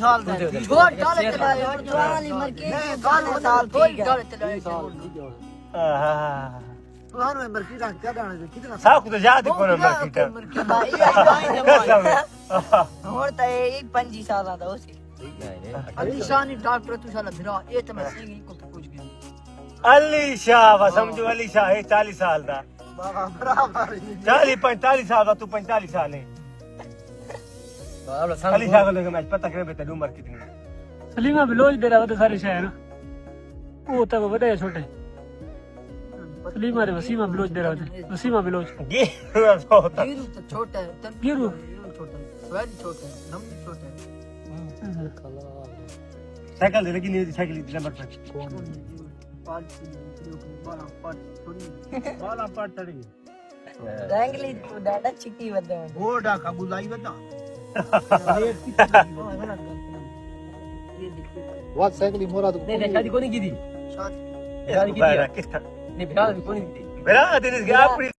साल दे छोड़ डाल चलाए और वाली मर के गाने साल कोई डाल चलाए ਤੁਹਾਨੂੰ ਨੰਬਰ ਕੀ ਰੱਖ ਕੇ ਗਾਣੇ ਕਿਤਨਾ ਸਾਖ ਤੋਂ ਜ਼ਿਆਦਾ ਕੋਲ ਨੰਬਰ ਕੀਤਾ ਹੋਰ ਤਾਂ ਇਹ 25 ਸਾਲਾਂ ਦਾ ਹੋ ਸੀ ਅਲੀ ਸ਼ਾਨੀ ਡਾਕਟਰ ਤੂੰ ਸਾਲਾ ਫਿਰਾ ਇਹ ਤਾਂ ਮੈਂ ਸਿੰਘ ਕੋ ਪੁੱਛ ਗਿਆ ਅਲੀ ਸ਼ਾਹ ਵਾ ਸਮਝੋ ਅਲੀ ਸ਼ਾਹ ਹੈ 40 ਸਾਲ ਦਾ ਬਰਾਬਰ 40 45 ਸਾਲ ਦਾ ਤੂੰ 45 साल है अली शाह को लेके मैच पता करे बेटा उम्र कितनी है सलीमा बिलोच दे रहा था सारे शहर वो तब बड़े छोटे सलीमा रे वसीमा बिलोच दे रहा था वसीमा बिलोच ये होता गिरू तो छोटा है गिरू छोटा है वेरी छोटा है नम छोटा है साइकिल दे लेकिन ये साइकिल नंबर पर बाला पाट चढ़ी रंगली तो डाटा चिट्टी बदे ਉਹ ਡਾਕਾ ਗੁਲਾਈ ਬਤਾ ਵਾਟ ਸਾਈਕਲ ਮੋਰਾ ਤੋਂ नहीं शादी को नहीं की थी शादी शादी की किस नहीं बिहार में को नहीं की थी मेरा दिन इस गया